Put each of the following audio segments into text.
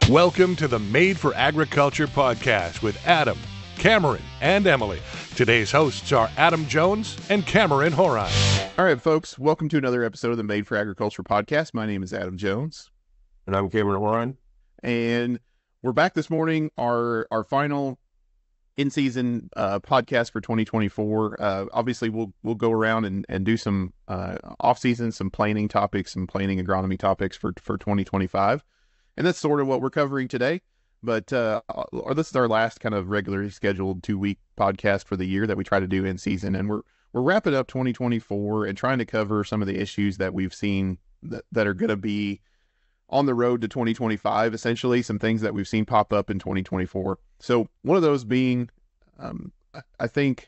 Welcome to the Made for Agriculture podcast with Adam, Cameron, and Emily. Today's hosts are Adam Jones and Cameron Horine. All right, folks, welcome to another episode of the Made for Agriculture podcast. My name is Adam Jones. And I'm Cameron Horine. And we're back this morning, our final in-season podcast for 2024. Obviously, we'll go around and do some off-season, some planning topics, some planning agronomy topics for 2025. And that's sort of what we're covering today. But this is our last kind of regularly scheduled 2-week podcast for the year that we try to do in season. And we're wrapping up 2024 and trying to cover some of the issues that we've seen that are going to be on the road to 2025, essentially, some things that we've seen pop up in 2024. So one of those being, I think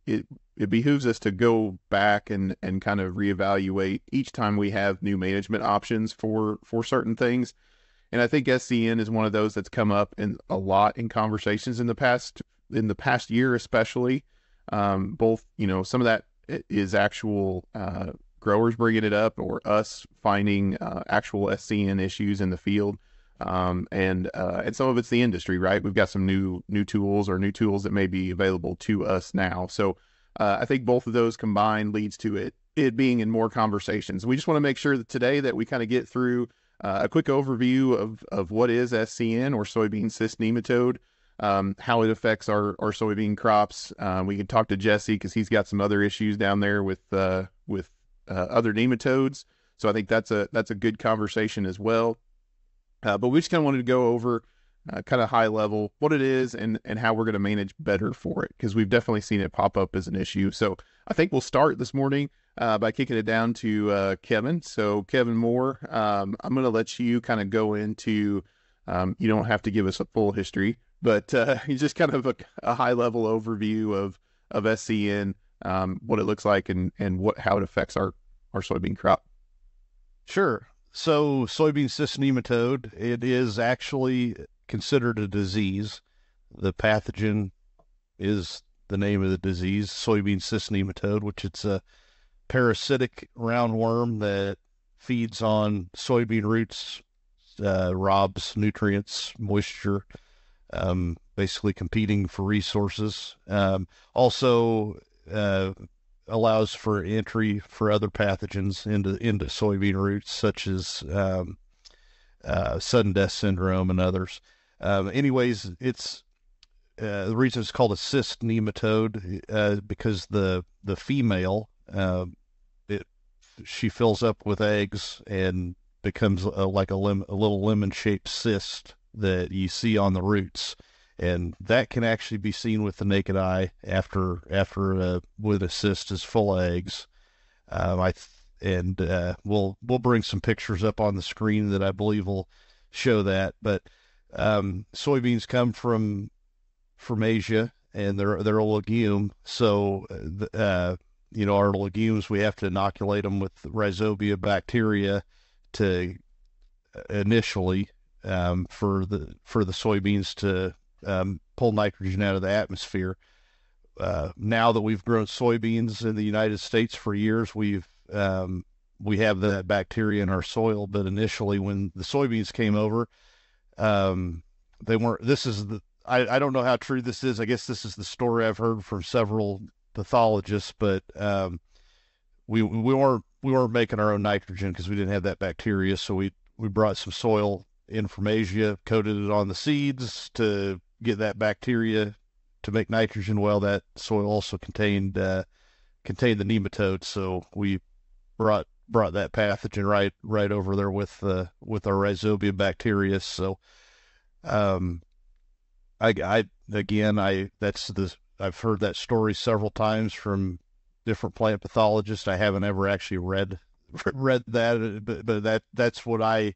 it behooves us to go back and kind of reevaluate each time we have new management options for certain things. And I think SCN is one of those that's come up a lot in conversations in the past year, especially. Both, some of that is actual growers bringing it up, or us finding actual SCN issues in the field, and some of it's the industry, right? We've got some new tools or new tools that may be available to us now. So I think both of those combined leads to it being in more conversations. We just want to make sure that today that we kind of get through a quick overview of what is SCN, or Soybean Cyst Nematode, how it affects our soybean crops. We can talk to Jesse because he's got some other issues down there with other nematodes. So I think that's a good conversation as well. But we just kind of wanted to go over kind of high level what it is and how we're going to manage better for it, because we've definitely seen it pop up as an issue. So I think we'll start this morning by kicking it down to Kevin. So Kevin Moore, I'm going to let you kind of go into, you don't have to give us a full history, but just kind of a high level overview of SCN, what it looks like and how it affects our soybean crop. Sure. So soybean cyst nematode, it is actually considered a disease. The pathogen is the name of the disease, soybean cyst nematode, which it's a parasitic roundworm that feeds on soybean roots, robs nutrients, moisture, basically competing for resources. Also allows for entry for other pathogens into soybean roots, such as sudden death syndrome and others. Anyways, it's the reason it's called a cyst nematode because the female, she fills up with eggs and becomes like a little lemon-shaped cyst that you see on the roots. And that can actually be seen with the naked eye after when a cyst is full of eggs. We'll bring some pictures up on the screen that I believe will show that. But soybeans come from Asia, and they're a legume. So our legumes, we have to inoculate them with rhizobia bacteria to initially for the soybeans to pull nitrogen out of the atmosphere. Now that we've grown soybeans in the United States for years, we have that bacteria in our soil. But initially, when the soybeans came over, they weren't. I don't know how true this is. I guess this is the story I've heard from several pathologists, but we weren't making our own nitrogen because we didn't have that bacteria. So we brought some soil in from Asia, coated it on the seeds to get that bacteria to make nitrogen. Well, that soil also contained the nematode, so we brought that pathogen right over there with our rhizobia bacteria. So I've heard that story several times from different plant pathologists. I haven't ever actually read that, but that's what I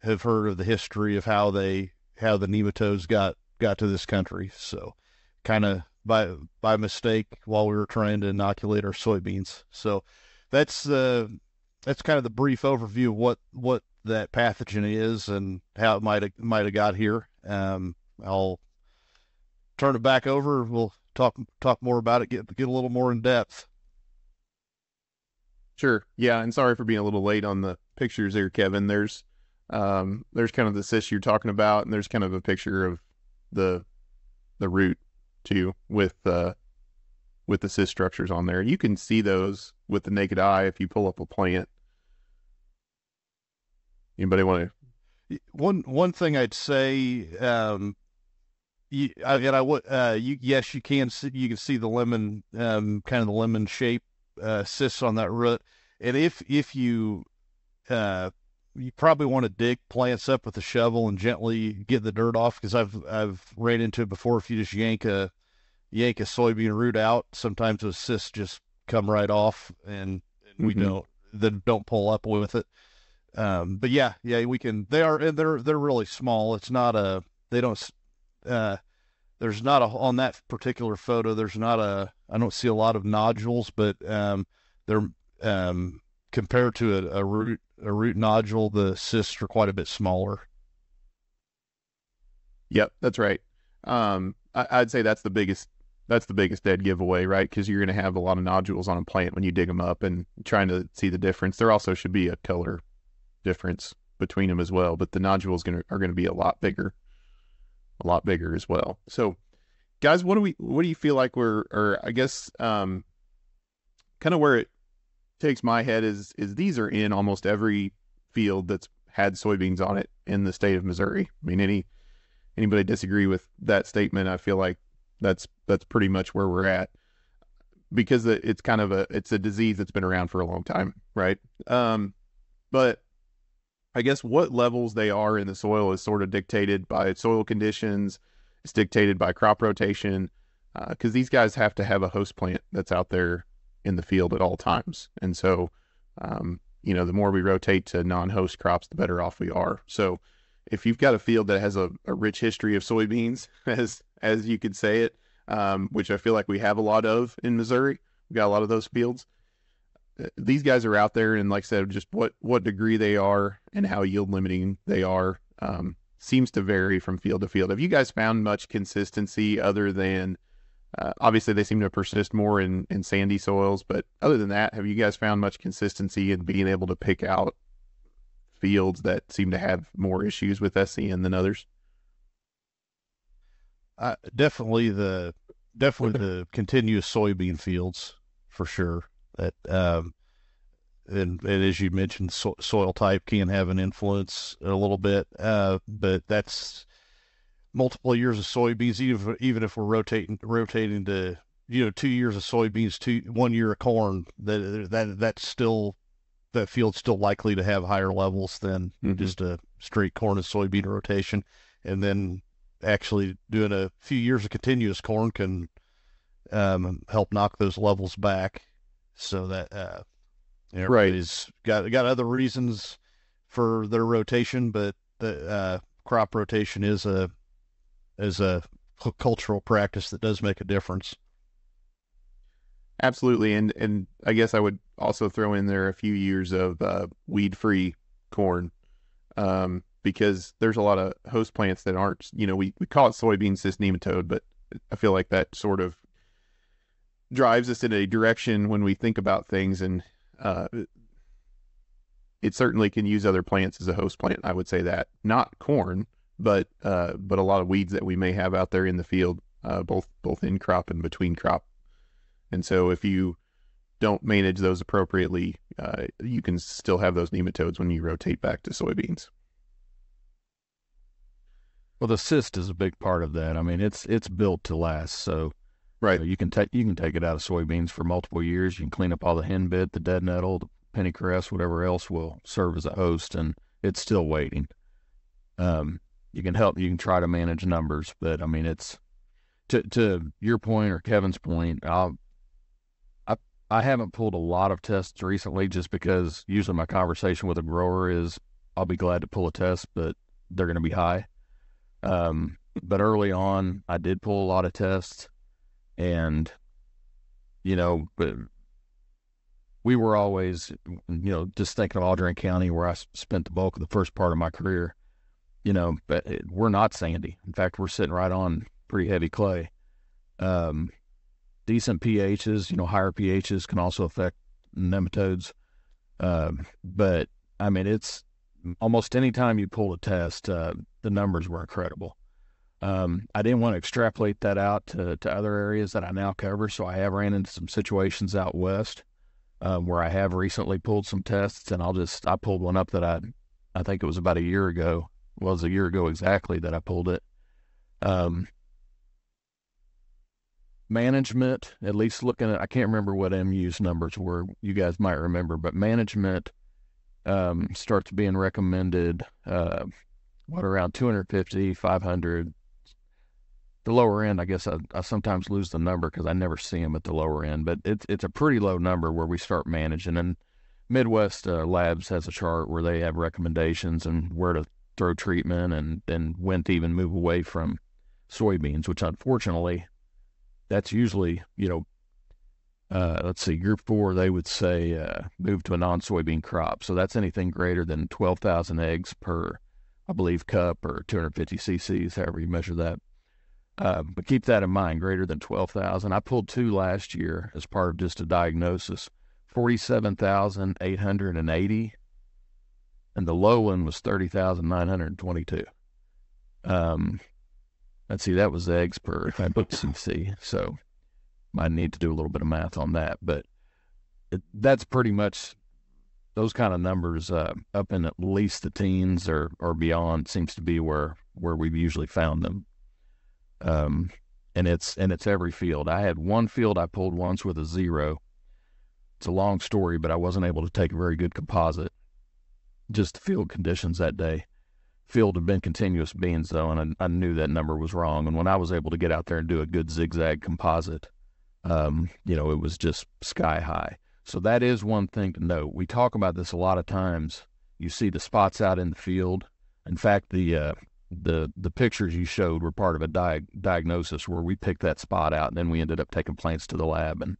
have heard of the history of how the nematodes got to this country. So kind of by mistake while we were trying to inoculate our soybeans. So that's kind of the brief overview of what that pathogen is and how it might have got here. I'll turn it back over. We'll talk more about it, get a little more in depth. Sure. Yeah. And sorry for being a little late on the pictures there, Kevin. There's There's kind of the cyst you're talking about, and there's kind of a picture of the root too with the cyst structures on there. You can see those with the naked eye if you pull up a plant. Anybody want to? One thing I'd say, yes, you can see the lemon, kind of the lemon shape cysts on that root, and if you probably want to dig plants up with a shovel and gently get the dirt off, because I've ran into it before. If you just yank a soybean root out, sometimes those cysts just come right off, and we don't pull up with it. But yeah, we can. They're really small. It's not a. They don't. There's not a on that particular photo. There's not a. I don't see a lot of nodules, but they're compared to a root nodule, the cysts are quite a bit smaller. Yep, that's right. I'd say that's the biggest dead giveaway, right? Because you're going to have a lot of nodules on a plant when you dig them up, and trying to see the difference. There also should be a color difference between them as well, but the nodules are going to be a lot bigger as well. So, guys, what do you feel like I guess kind of where it takes my head is these are in almost every field that's had soybeans on it in the state of Missouri. I mean, anybody disagree with that statement? I feel like that's pretty much where we're at, because it's kind of it's a disease that's been around for a long time, right? But I guess what levels they are in the soil is sort of dictated by soil conditions. It's dictated by crop rotation, because these guys have to have a host plant that's out there in the field at all times. And so, the more we rotate to non-host crops, the better off we are. So if you've got a field that has a rich history of soybeans, as you could say it, which I feel like we have a lot of in Missouri, we've got a lot of those fields. These guys are out there, and like I said, just what degree they are and how yield limiting they are seems to vary from field to field. Have you guys found much consistency other than, obviously they seem to persist more in sandy soils, but other than that, have you guys found much consistency in being able to pick out fields that seem to have more issues with SCN than others? Definitely the continuous soybean fields, for sure. That and as you mentioned, soil type can have an influence a little bit, but that's multiple years of soybeans. Even if we're rotating to 2 years of soybeans, 1 year of corn, that's still, that field's still likely to have higher levels than just a straight corn and soybean rotation. And then actually doing a few years of continuous corn can help knock those levels back. So that everybody's got other reasons for their rotation, but the crop rotation is a cultural practice that does make a difference. Absolutely, and I guess I would also throw in there a few years of weed-free corn, because there's a lot of host plants that aren't, we call it Soybean Cyst Nematode, but I feel like that sort of drives us in a direction when we think about things, and it certainly can use other plants as a host plant. I would say that, not corn, but a lot of weeds that we may have out there in the field, both in crop and between crop. And so if you don't manage those appropriately, you can still have those nematodes when you rotate back to soybeans. Well, the cyst is a big part of that. I mean, it's built to last. So, right, you can take it out of soybeans for multiple years. You can clean up all the henbit, the dead nettle, the pennycress, whatever else will serve as a host, and it's still waiting. You can try to manage numbers, but I mean, it's to your point or Kevin's point. I haven't pulled a lot of tests recently, just because usually my conversation with a grower is, I'll be glad to pull a test, but they're going to be high. But early on, I did pull a lot of tests, and, but we were always, just thinking of Audrain County, where I spent the bulk of the first part of my career, but we're not sandy. In fact, we're sitting right on pretty heavy clay. Decent pHs, higher pHs can also affect nematodes. But I mean, almost any time you pulled a test, the numbers were incredible. I didn't want to extrapolate that out to other areas that I now cover, so I have ran into some situations out west where I have recently pulled some tests, and I pulled one up that I think it was about a year ago. Well, it was a year ago exactly that I pulled it. Management, at least looking at, I can't remember what MU's numbers were. You guys might remember, but management starts being recommended, around 250, 500. The lower end, I guess I sometimes lose the number because I never see them at the lower end, but it's a pretty low number where we start managing. And Midwest Labs has a chart where they have recommendations and where to throw treatment and when to even move away from soybeans, which unfortunately, that's usually, let's see, group 4, they would say move to a non-soybean crop. So that's anything greater than 12,000 eggs per, I believe, cup or 250 cc's, however you measure that. But keep that in mind, greater than 12,000. I pulled 2 last year as part of just a diagnosis, 47,880, and the low one was 30,922. Let's see, that was eggs per cc, so might need to do a little bit of math on that, but that's pretty much those kind of numbers up in at least the teens or beyond seems to be where we've usually found them. And it's every field. I had one field I pulled once with a 0. It's a long story, but I wasn't able to take a very good composite. Just the field conditions that day. Field had been continuous beans though, and I knew that number was wrong. And when I was able to get out there and do a good zigzag composite, it was just sky high. So that is one thing to note. We talk about this a lot of times. You see the spots out in the field. In fact, the pictures you showed were part of a diagnosis where we picked that spot out, and then we ended up taking plants to the lab, and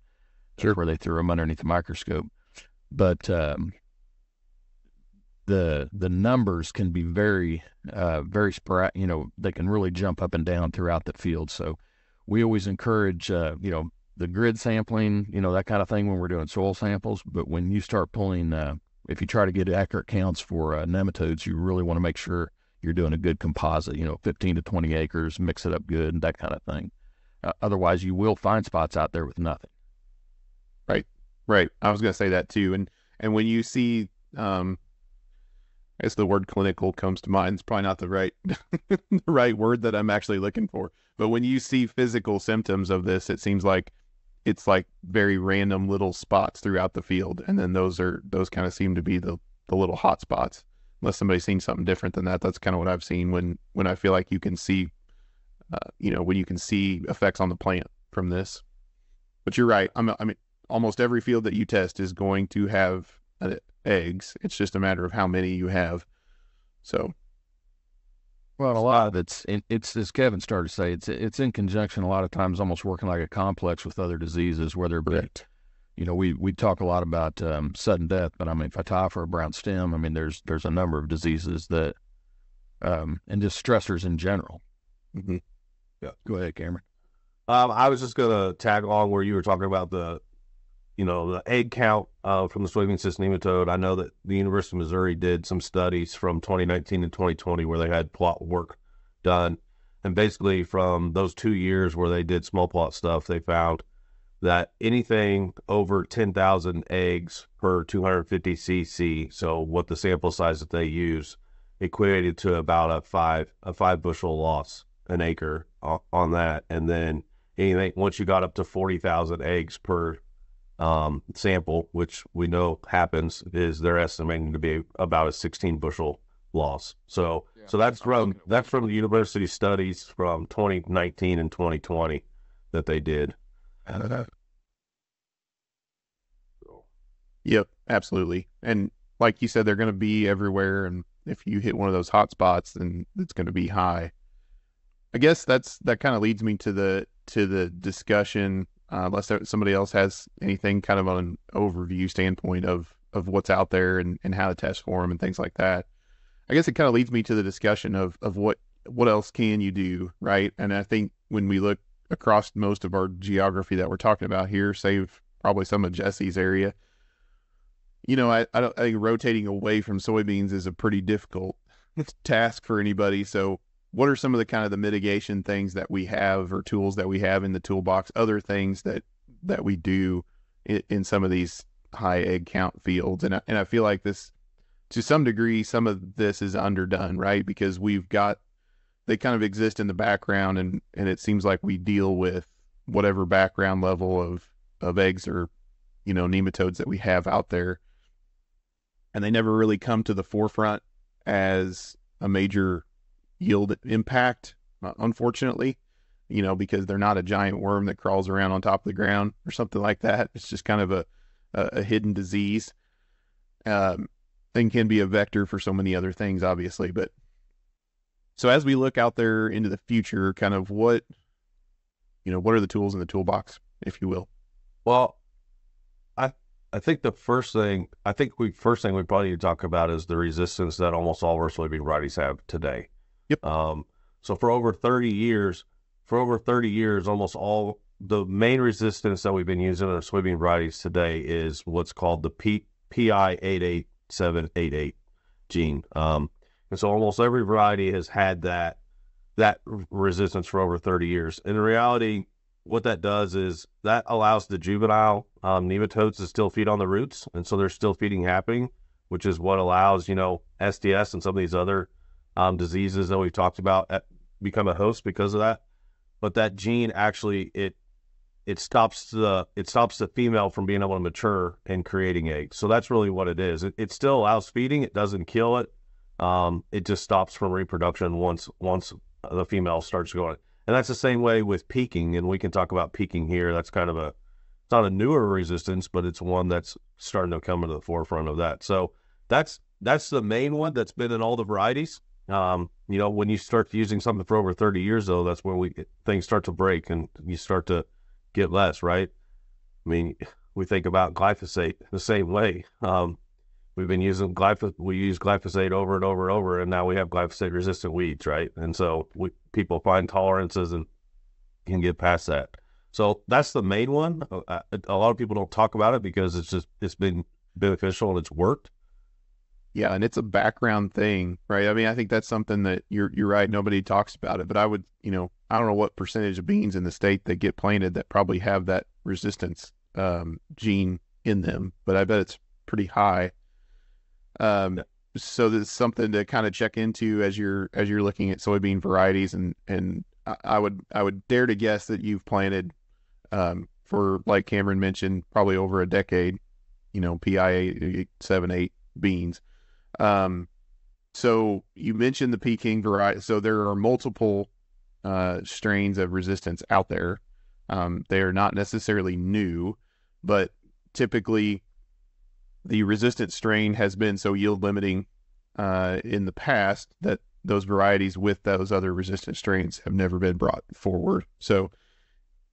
that's where they threw them underneath the microscope. But the numbers can be very sporadic. They can really jump up and down throughout the field. So we always encourage the grid sampling, that kind of thing when we're doing soil samples. But when you start pulling, if you try to get accurate counts for nematodes, you really want to make sure you're doing a good composite, 15 to 20 acres, mix it up good, and that kind of thing. Otherwise, you will find spots out there with nothing. Right. I was going to say that too. And when you see, I guess the word clinical comes to mind. It's probably not the right word that I'm actually looking for. But when you see physical symptoms of this, it seems like it's like very random little spots throughout the field. And then those kind of seem to be the little hot spots. Unless somebody's seen something different than that. That's kind of what I've seen when I feel like you can see, when you can see effects on the plant from this. But you're right. I mean, almost every field that you test is going to have eggs. It's just a matter of how many you have. So, well, a lot of it's as Kevin started to say, it's in conjunction a lot of times, almost working like a complex with other diseases, whether it be. Right. We talk a lot about sudden death, but I mean, phytopthora or brown stem, I mean, there's a number of diseases that, and just stressors in general. Mm-hmm. Yeah. Go ahead, Cameron. I was just going to tag along where you were talking about the egg count from the soybean cyst nematode. I know that the University of Missouri did some studies from 2019 and 2020 where they had plot work done. And basically from those 2 years where they did small plot stuff, they found that anything over 10,000 eggs per 250 cc, so what the sample size that they use, equated to about a five bushel loss an acre on that. And then anything once you got up to 40,000 eggs per sample, which we know happens, is they're estimating to be about a 16 bushel loss. So that's from the university studies from 2019 and 2020 that they did. Yep, absolutely. And like you said, they're going to be everywhere. And if you hit one of those hot spots, then it's going to be high. I guess that kind of leads me to the discussion. Unless somebody else has anything kind of on an overview standpoint of what's out there and how to test for them and things like that. I guess it kind of leads me to the discussion of what else can you do, right? And I think when we look across most of our geography that we're talking about here, save probably some of Jesse's area, I think rotating away from soybeans is a pretty difficult task for anybody. So what are some of the kind of the mitigation things that we have or tools that we have in the toolbox, other things that we do in some of these high egg count fields? And I feel like this, to some degree, some of this is underdone, right? Because they kind of exist in the background, and it seems like we deal with whatever background level of eggs or, nematodes that we have out there. And they never really come to the forefront as a major yield impact, unfortunately, because they're not a giant worm that crawls around on top of the ground or something like that. It's just kind of a hidden disease, and can be a vector for so many other things, obviously. But so as we look out there into the future, kind of what are the tools in the toolbox, if you will? Well, I think the first thing we probably need to talk about is the resistance that almost all of our soybean varieties have today. Yep. So for over 30 years, almost all the main resistance that we've been using in our soybean varieties today is what's called the PI 88788 gene. And so almost every variety has had that resistance for over 30 years. In reality, what that does is that allows the juvenile nematodes to still feed on the roots, and so there's still feeding happening, which is what allows SDS and some of these other diseases that we've talked about become a host because of that. But that gene actually it stops the female from being able to mature and creating eggs. So that's really what it is. It still allows feeding. It doesn't kill it. It just stops from reproduction once the female starts going. And that's the same way with peaking, and we can talk about peaking here. That's kind of it's not a newer resistance, but it's one that's starting to come into the forefront of that. So that's the main one that's been in all the varieties. When you start using something for over 30 years, though, that's when things start to break and you start to get less, right? I mean, we think about glyphosate the same way. We've been using we use glyphosate over and over and over, and now we have glyphosate-resistant weeds, right? And so people find tolerances and can get past that. So that's the main one. A lot of people don't talk about it because it's been beneficial and it's worked. Yeah, and it's a background thing, right? I mean, I think that's something that you're right. Nobody talks about it, but I would, I don't know what percentage of beans in the state that get planted that probably have that resistance gene in them, but I bet it's pretty high. So there's something to kind of check into as you're looking at soybean varieties, and I would dare to guess that you've planted for, like Cameron mentioned, probably over a decade, PI 878 beans. So you mentioned the Peking variety. So there are multiple strains of resistance out there. They are not necessarily new, but typically the resistant strain has been so yield limiting in the past that those varieties with those other resistant strains have never been brought forward. So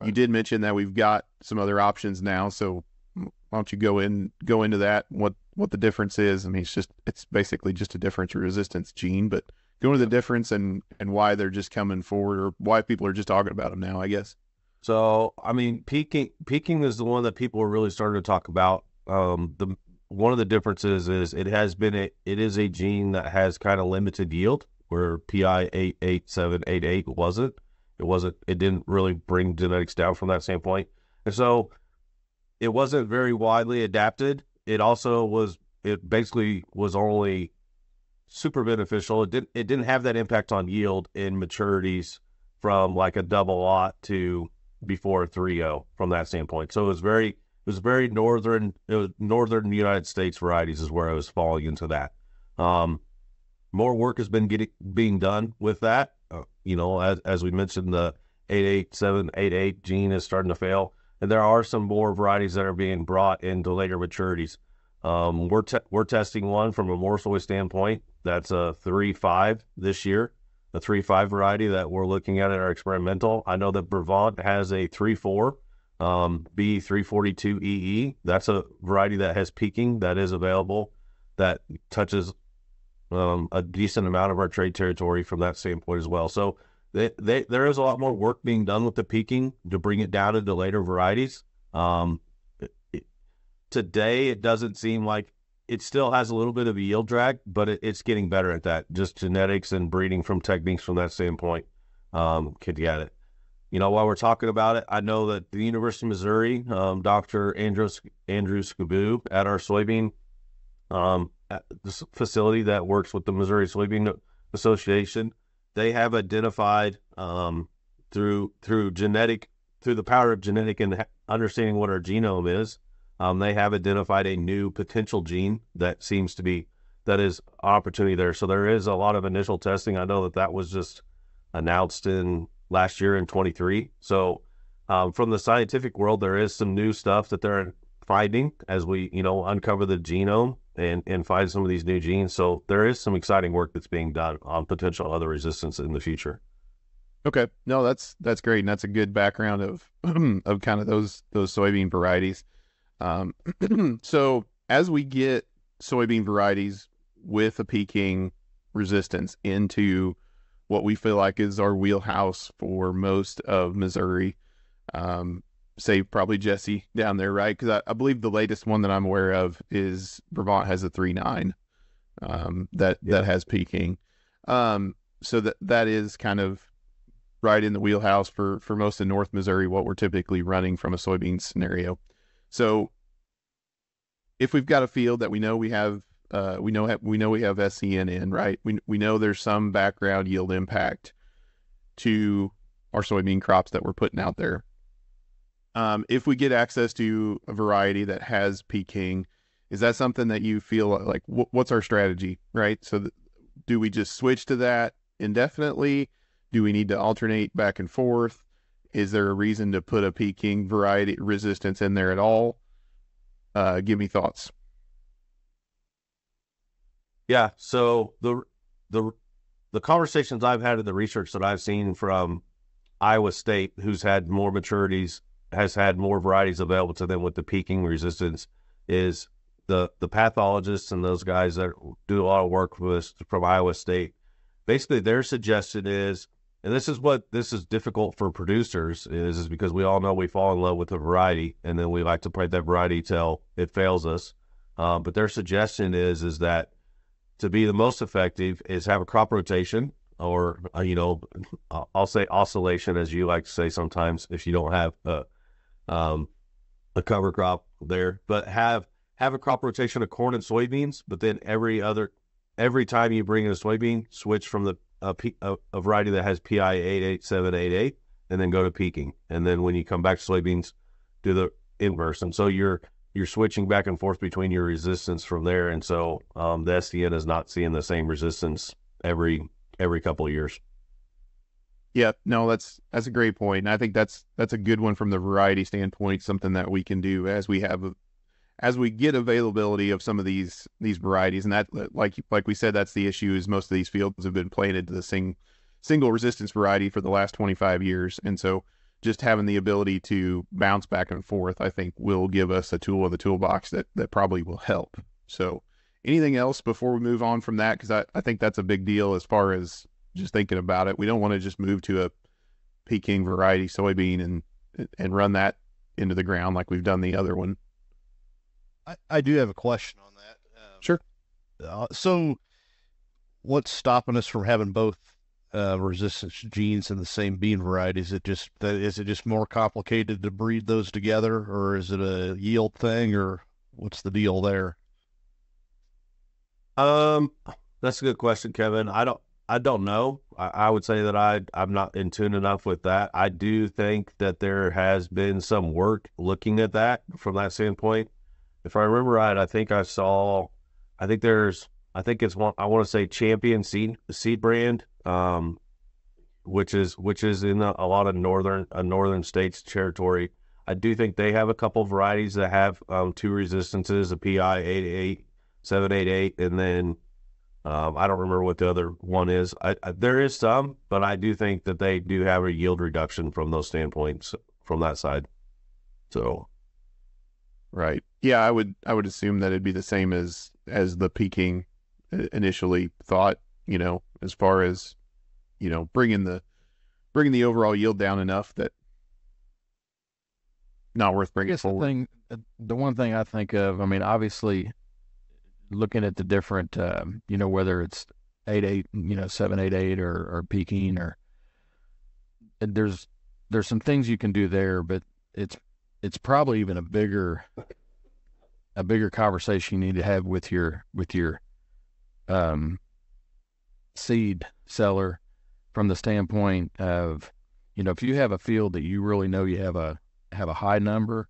you did mention that we've got some other options now. So why don't you go into that, what the difference is? I mean, it's basically just a difference resistance gene, but go into the difference and why they're just coming forward, or why people are just talking about them now, I guess. So, I mean, peaking is the one that people are really starting to talk about. One of the differences is it is a gene that has kind of limited yield, where PI 88788 wasn't. It didn't really bring genetics down from that standpoint. And so it wasn't very widely adapted. It basically was only super beneficial. It didn't have that impact on yield in maturities from like a double aught to before a 3.0 from that standpoint. So it was very northern United States varieties is where I was falling into that. More work has been being done with that. As we mentioned, the 88788 gene is starting to fail, and there are some more varieties that are being brought into later maturities. We're testing one from a more soy standpoint. That's a 3.5 this year, a 3.5 variety that we're looking at in our experimental. I know that Brevant has a 3.4. B342EE. That's a variety that has peaking that is available, that touches a decent amount of our trade territory from that standpoint as well. So there is a lot more work being done with the peaking to bring it down into later varieties. Today, it doesn't seem like it still has a little bit of a yield drag, but it's getting better at that. Just genetics and breeding from techniques from that standpoint can get it. While we're talking about it, I know that the University of Missouri, Dr. Andrew Skaboo at our soybean at this facility that works with the Missouri Soybean Association, they have identified through the power of genetic and understanding what our genome is, they have identified a new potential gene that is opportunity there. So there is a lot of initial testing. I know that was just announced in last year in 23. So from the scientific world, there is some new stuff that they're finding as we, uncover the genome and find some of these new genes. So there is some exciting work that's being done on potential other resistance in the future. Okay. No, that's great. And that's a good background of kind of those soybean varieties. So as we get soybean varieties with a Peking resistance into what we feel like is our wheelhouse for most of Missouri, say probably Jesse down there, right? Because I believe the latest one that I'm aware of is Vermont has a 3.9 that has Peking. So that is kind of right in the wheelhouse for most of North Missouri, what we're typically running from a soybean scenario. So if we've got a field that we know we have SCN in, right? We know there's some background yield impact to our soybean crops that we're putting out there. If we get access to a variety that has Peking, is that something that you feel like, what's our strategy, right? So do we just switch to that indefinitely? Do we need to alternate back and forth? Is there a reason to put a Peking variety resistance in there at all? Give me thoughts. Yeah. So the conversations I've had in the research that I've seen from Iowa State, who's had more maturities, has had more varieties available to them with the Peking resistance, is the pathologists and those guys that do a lot of work with us from Iowa State. Basically, their suggestion is, and this is difficult for producers, is because we all know we fall in love with a variety, and then we like to plant that variety till it fails us. But their suggestion is that to be the most effective is have a crop rotation, or I'll say oscillation, as you like to say sometimes, if you don't have a cover crop there, but have a crop rotation of corn and soybeans. But then every time you bring in a soybean, switch from a variety that has PI 88788 and then go to Peking. And then when you come back to soybeans, do the inverse. And so you're switching back and forth between your resistance from there. And so the SCN is not seeing the same resistance every couple of years. Yeah, no, that's a great point. And I think that's a good one from the variety standpoint, something that we can do as we get availability of some of these varieties. And that, like we said, that's the issue, is most of these fields have been planted to the single resistance variety for the last 25 years. And so just having the ability to bounce back and forth, I think, will give us a tool in the toolbox that probably will help. So anything else before we move on from that? Because I think that's a big deal as far as just thinking about it. We don't want to just move to a Peking variety soybean and run that into the ground like we've done the other one. I do have a question on that. Sure. So what's stopping us from having both resistance genes in the same bean variety? Is it just more complicated to breed those together, or is it a yield thing, or what's the deal there? That's a good question, Kevin. I don't know. I would say that I'm not in tune enough with that. I do think that there has been some work looking at that from that standpoint. If I remember right, I think it's one, I want to say Champion seed brand, which is in a lot of northern states territory. I do think they have a couple of varieties that have two resistances, a PI 88788, and then I don't remember what the other one is. There is some, but I do think that they do have a yield reduction from those standpoints from that side. So, right, yeah, I would assume that it'd be the same as the Peking initially thought. As far as bringing the overall yield down enough that not worth bringing forward. The one thing I think of, I mean, obviously, looking at the different, whether it's 8.8, 7.88 or peaking, or there's some things you can do there, but it's probably even a bigger conversation you need to have with your seed seller, from the standpoint of, if you have a field that you really know you have a high number,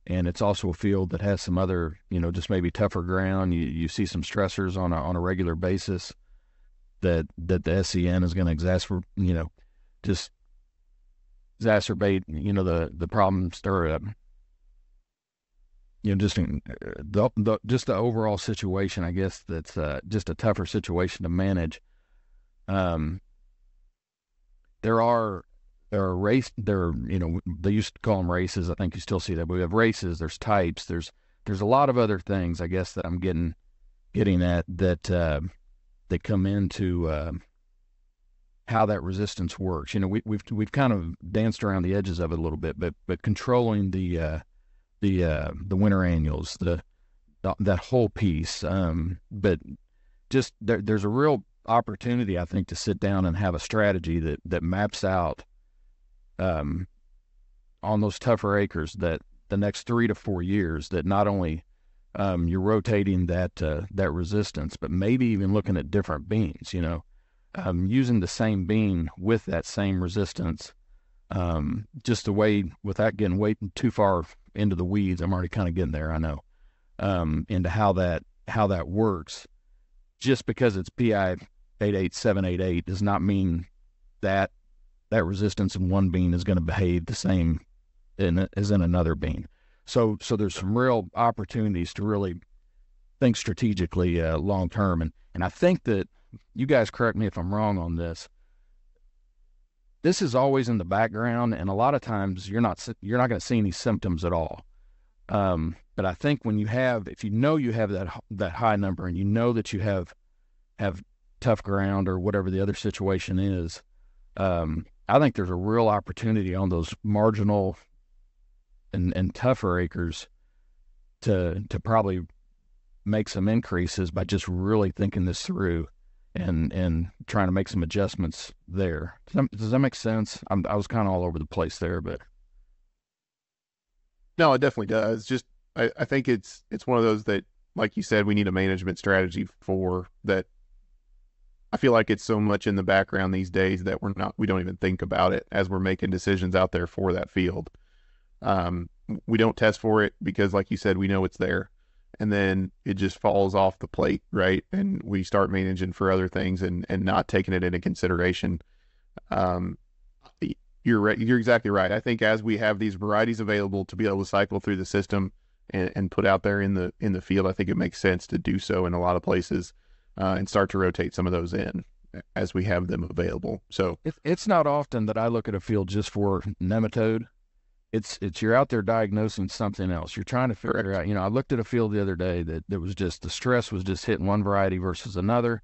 and it's also a field that has some other, just maybe tougher ground, you see some stressors on a regular basis that the SCN is going to exacerbate the problems, or just the overall situation, I guess, that's just a tougher situation to manage. There are they used to call them races. I think you still see that, but we have races, there's types, there's a lot of other things, I guess, that I'm getting at that come into how that resistance works. We've kind of danced around the edges of it a little bit, but controlling the winter annuals, that whole piece. But just there's a real opportunity, I think, to sit down and have a strategy that maps out on those tougher acres, that the next 3 to 4 years, that not only you're rotating that resistance, but maybe even looking at different beans, using the same bean with that same resistance, just the way, without getting way too far into the weeds. I'm already kind of getting there, I know, into how that works. Just because it's PI 88788 does not mean that resistance in one bean is going to behave the same as in another bean. So there's some real opportunities to really think strategically long term, and I think that, you guys correct me if I'm wrong on this, this is always in the background, and a lot of times you're not going to see any symptoms at all. But I think when you have that high number, and you know that you have tough ground or whatever the other situation is, I think there's a real opportunity on those marginal and tougher acres to probably make some increases by just really thinking this through and trying to make some adjustments there. Does that make sense? I was kind of all over the place there, but no, it definitely does. Just I think it's one of those that, like you said, we need a management strategy for that. I feel like it's so much in the background these days that we don't even think about it as we're making decisions out there for that field. We don't test for it because, like you said, we know it's there, and then it just falls off the plate, right? And we start managing for other things and not taking it into consideration. You're right. You're exactly right. I think as we have these varieties available to be able to cycle through the system and put out there in the field, I think it makes sense to do so in a lot of places, and start to rotate some of those in as we have them available. So it's not often that I look at a field just for nematode. It's you're out there diagnosing something else. You're trying to figure out, I looked at a field the other day that was just, the stress was just hitting one variety versus another.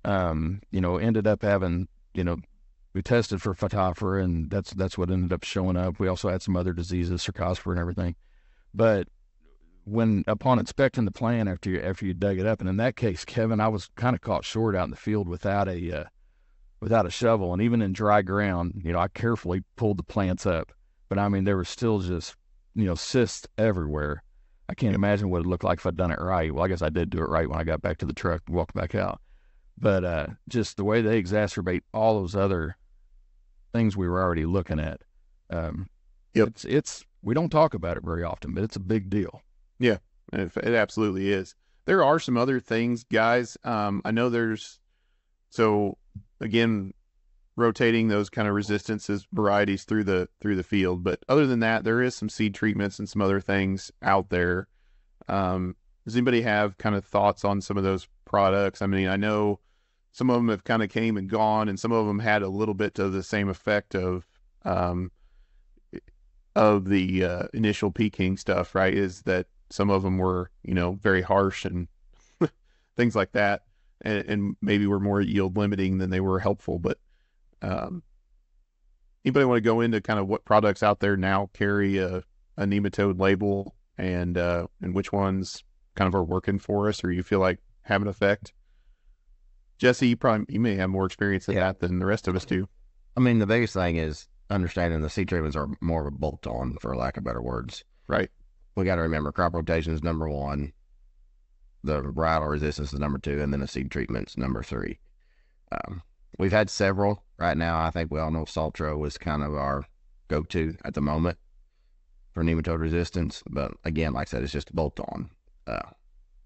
Ended up having, we tested for phytophthora, and that's what ended up showing up. We also had some other diseases, cercospora and everything. But upon inspecting the plant after you dug it up, and in that case, Kevin, I was kind of caught short out in the field without a shovel, and even in dry ground, I carefully pulled the plants up. But I mean, there was still just, cysts everywhere. I can't imagine what it looked like if I'd done it right. Well, I guess I did do it right when I got back to the truck and walked back out. But just the way they exacerbate all those other things we were already looking at. It's we don't talk about it very often, but it's a big deal. Yeah, it absolutely is. There are some other things, guys. I know again, rotating those kind of resistances varieties through the field. But other than that, there is some seed treatments and some other things out there. Does anybody have kind of thoughts on some of those products? I mean, I know some of them have kind of came and gone, and some of them had a little bit of the same effect of the initial peaking stuff, right? Is that some of them were, very harsh and things like that, and maybe were more yield limiting than they were helpful. But anybody want to go into kind of what products out there now carry a nematode label and which ones kind of are working for us or you feel like have an effect? Jesse, you may have more experience in that than the rest of us do. I mean, the biggest thing is understanding the seed treatments are more of a bolt-on, for lack of better words. Right. We got to remember crop rotation is number 1, the varietal resistance is number 2, and then the seed treatment's number 3. We've had several right now. I think we all know Saltro is kind of our go-to at the moment for nematode resistance, but again, like I said, it's just a bolt-on.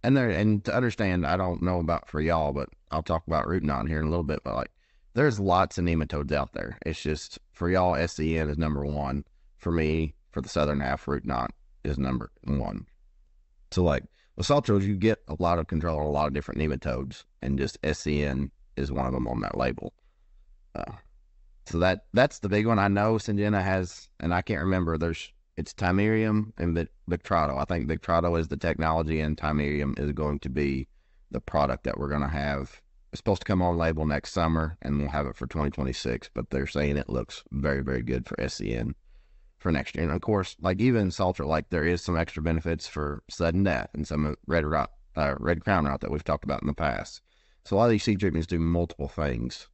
And to understand, I don't know about for y'all, but I'll talk about root knot here in a little bit, but like there's lots of nematodes out there. It's just for y'all, SCN is number 1. For me, for the southern half, root knot is number 1. So like with Saltros, you get a lot of control on a lot of different nematodes, and just SCN is one of them on that label. So that's the big one. I know Syngenta has, and I can't remember, it's Timerium and Victrado. I think Victrado is the technology and Timerium is going to be the product that we're going to have. It's supposed to come on label next summer and we'll have it for 2026, but they're saying it looks very, very good for SCN for next year. And of course, like even Saltro, like there is some extra benefits for sudden death and some red crown rot that we've talked about in the past. So a lot of these seed treatments do multiple things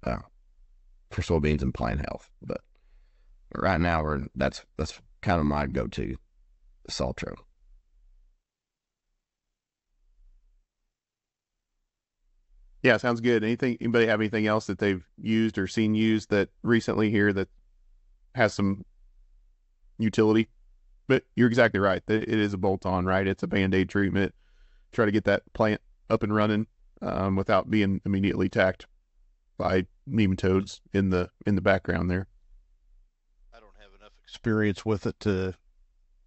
for soybeans and plant health. But right now, that's kind of my go-to, Saltro. Yeah, sounds good. Anybody have anything else that they've used or seen used that recently here that has some utility? But you're exactly right. It is a bolt-on, right? It's a Band-Aid treatment. Try to get that plant up and running without being immediately attacked by nematodes in the background there. I don't have enough experience with it to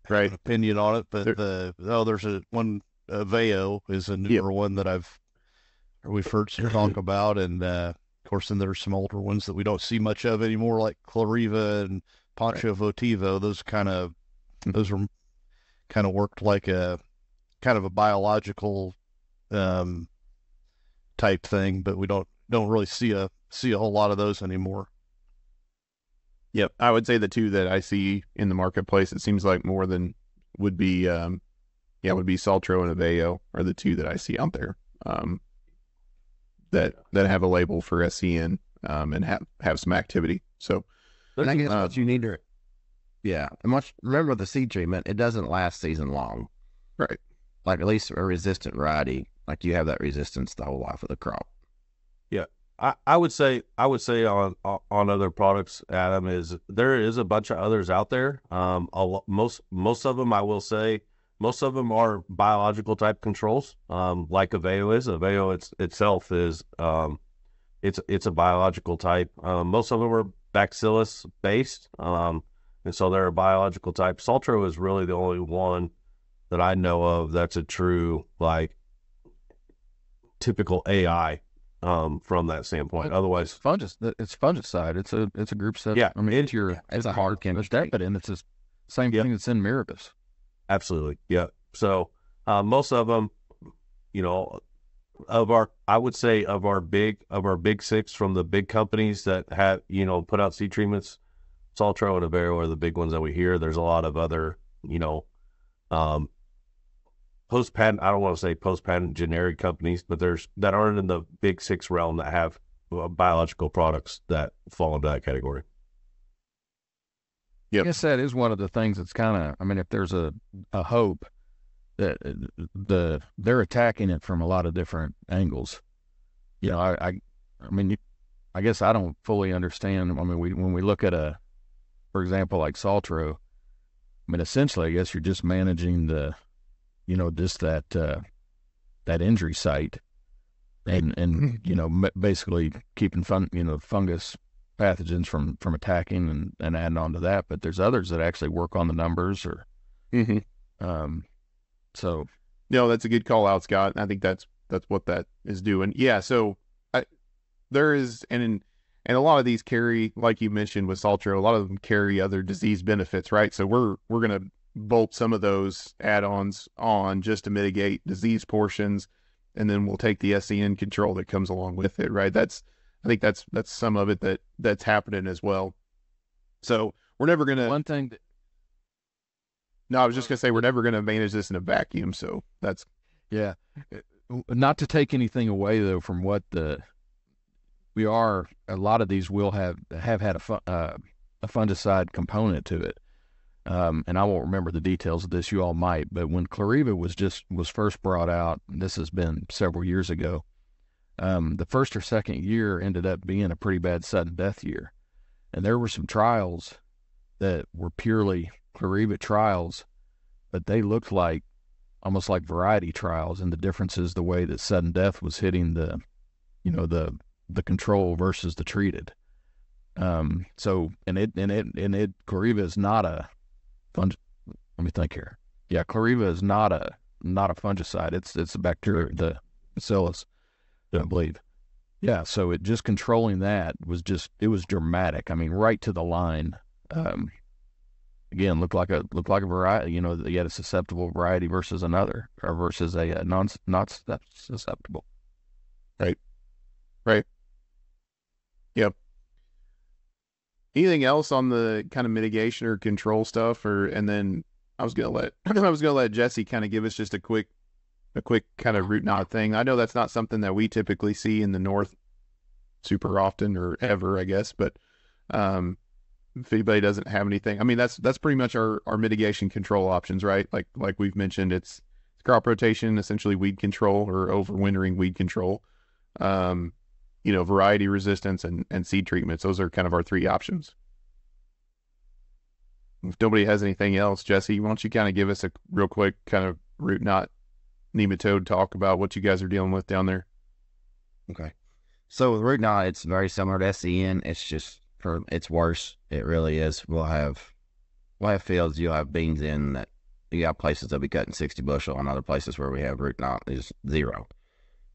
have an opinion on it, but there's one Veo is a newer one that we've heard some talk about, and of course then there's some older ones that we don't see much of anymore, like Cloriva and Poncho Votivo. Those were kind of worked like a kind of a biological type thing, but we don't really see a whole lot of those anymore. Yep, I would say the two that I see in the marketplace, it seems like more than would be Saltro and Aveo are the two that I see out there that have a label for SCN and have some activity. So, and I guess what you need to, remember the seed treatment, it doesn't last season long, right? Like at least a resistant variety, like you have that resistance the whole life of the crop. Yeah. I would say on other products, Adam, there is a bunch of others out there. Most of them, I will say, most of them are biological type controls, like Aveo is. Aveo itself is it's a biological type. Most of them are bacillus based, and so they're a biological type. Saltro is really the only one that I know of that's a true like typical AI. From that standpoint, otherwise, it's fungicide. It's a group set. Yeah, I mean, it's a hard chemistry, but it's the same thing that's in Mirabis. Absolutely, yeah. So most of them, of our big six from the big companies that have put out seed treatments, Saltro and Avero are the big ones that we hear. There's a lot of other post-patent, I don't want to say post-patent generic companies, but that aren't in the big six realm that have biological products that fall into that category. Yep. I guess that is one of the things that's kind of, I mean, if there's a hope that they're attacking it from a lot of different angles. I guess I don't fully understand. I mean, when we look at for example, like Saltro, I mean, essentially, I guess you're just managing just that injury site and basically keeping fungus pathogens from attacking and adding on to that. But there's others that actually work on the numbers or, so. No, that's a good call out, Scott. I think that's what that is doing. Yeah. So there is, and a lot of these carry, like you mentioned with Saltro, a lot of them carry other disease benefits, right? So we're going to bolt some of those add-ons on just to mitigate disease portions, and then we'll take the SCN control that comes along with it, right? I think that's some of it that's happening as well. So we're never gonna. One thing No, I was just going to say we're never going to manage this in a vacuum. So that's Yeah. Not to take anything away though from what we are. A lot of these will have had a fungicide component to it. And I won't remember the details of this. You all might, but when Clariva was first brought out, and this has been several years ago, the first or second year ended up being a pretty bad sudden death year. And there were some trials that were purely Clariva trials, but they looked like almost like variety trials, and the difference is the way that sudden death was hitting the control versus the treated. So Clariva is not a let me think here. Yeah, Clariva is not a fungicide. It's a bacteria, the bacillus, I believe. Yeah, so it just controlling that was dramatic. I mean, right to the line. Again, looked like a variety. You had a susceptible variety versus another, or versus a not susceptible. right. Yep. Anything else on the kind of mitigation or control stuff, and then I was gonna let Jesse kind of give us just a quick kind of root knot thing. I know that's not something that we typically see in the north super often or ever, I guess, but if anybody doesn't have anything, I mean that's pretty much our mitigation control options, right? Like we've mentioned, it's crop rotation, essentially weed control or overwintering weed control. Variety resistance and seed treatments. Those are kind of our three options. If nobody has anything else, Jesse, why don't you kind of give us a real quick kind of root knot nematode talk about what you guys are dealing with down there? Okay. So with root knot, it's very similar to SCN. It's worse. It really is. We'll have fields, you'll have beans in that you got places that'll be cutting 60 bushel, and other places where we have root knot is 0.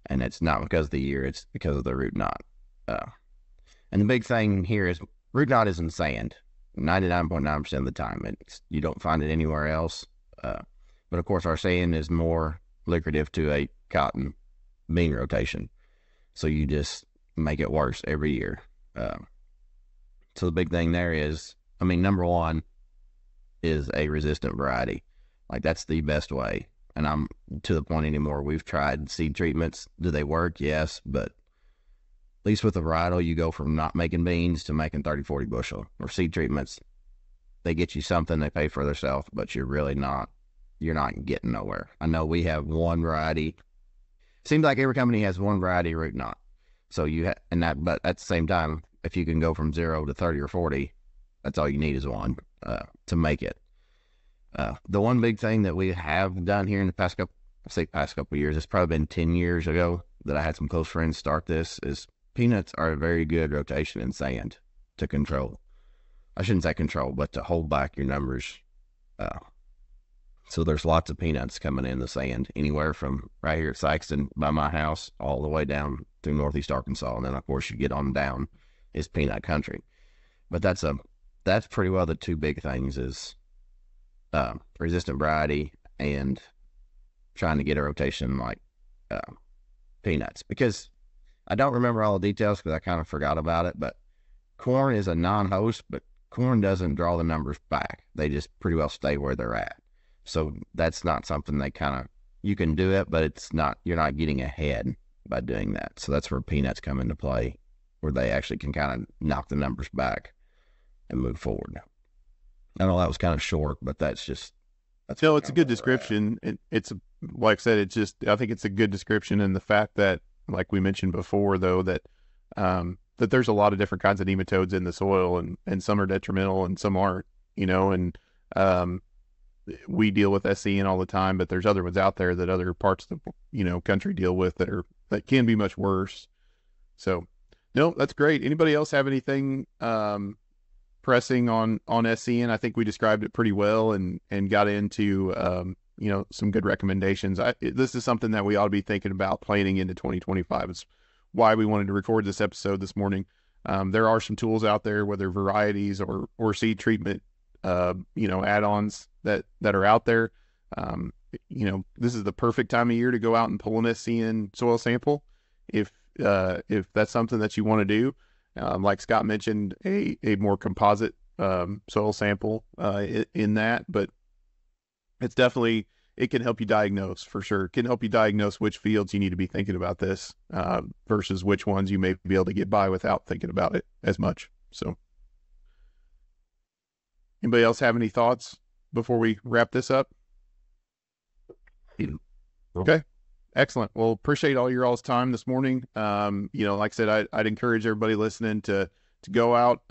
And it's not because of the year, it's because of the root knot. And the big thing here is root knot is in sand 99.9% of the time. You don't find it anywhere else. But of course, our sand is more lucrative to a cotton bean rotation. So you just make it worse every year. So the big thing there is, number one is a resistant variety. Like, that's the best way. And I'm to the point anymore. We've tried seed treatments. Do they work? Yes. But at least with a varietal, you go from not making beans to making 30, 40 bushel. Or seed treatments, they get you something, they pay for themselves, but you're not getting nowhere. I know we have one variety. Seems like every company has one variety root knot. So but at the same time, if you can go from 0 to 30 or 40, that's all you need is one to make it. The one big thing that we have done here in the past couple of years, it's probably been 10 years ago that I had some close friends start this, is peanuts are a very good rotation in sand to control. I shouldn't say control, but to hold back your numbers. So there's lots of peanuts coming in the sand, anywhere from right here at Sykeston by my house all the way down through northeast Arkansas. And then, of course, you get on down is peanut country. But that's pretty well the two big things is resistant variety and trying to get a rotation like peanuts. Because I don't remember all the details because I kind of forgot about it, but corn is a non-host, but corn doesn't draw the numbers back. They just pretty well stay where they're at. So that's not something you can do it, but you're not getting ahead by doing that. So that's where peanuts come into play, where they actually can kind of knock the numbers back and move forward. I know that was kind of short, but it's a good description. It's like I said, I think it's a good description, and the fact that, like we mentioned before, though, that there's a lot of different kinds of nematodes in the soil, and some are detrimental and some aren't, and we deal with SCN all the time, but there's other ones out there that other parts of the country deal with that can be much worse. So, no, that's great. Anybody else have anything pressing on SCN? I think we described it pretty well and got into some good recommendations. This is something that we ought to be thinking about planning into 2025. It's why we wanted to record this episode this morning. There are some tools out there, whether varieties or seed treatment add-ons that are out there. This is the perfect time of year to go out and pull an SCN soil sample if that's something that you want to do. Like Scott mentioned, a more composite soil sample in that, but it's definitely, it can help you diagnose for sure. It can help you diagnose which fields you need to be thinking about this versus which ones you may be able to get by without thinking about it as much. So anybody else have any thoughts before we wrap this up? Okay. Excellent. Well, appreciate all your all's time this morning. Like I said, I'd encourage everybody listening to go out,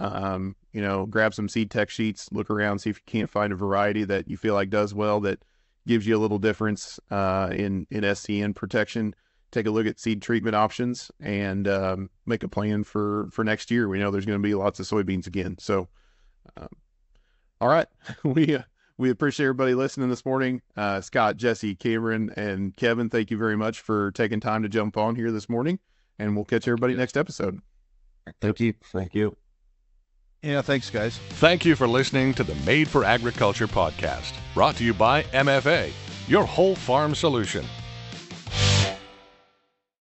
grab some seed tech sheets, look around, see if you can't find a variety that you feel like does well, that gives you a little difference in SCN protection. Take a look at seed treatment options and make a plan for next year. We know there's going to be lots of soybeans again. So, all right. We appreciate everybody listening this morning. Scott, Jesse, Cameron, and Kevin, thank you very much for taking time to jump on here this morning, and we'll catch everybody next episode. Thank you. Thank you. Yeah, thanks, guys. Thank you for listening to the Made for Agriculture podcast, brought to you by MFA, your whole farm solution.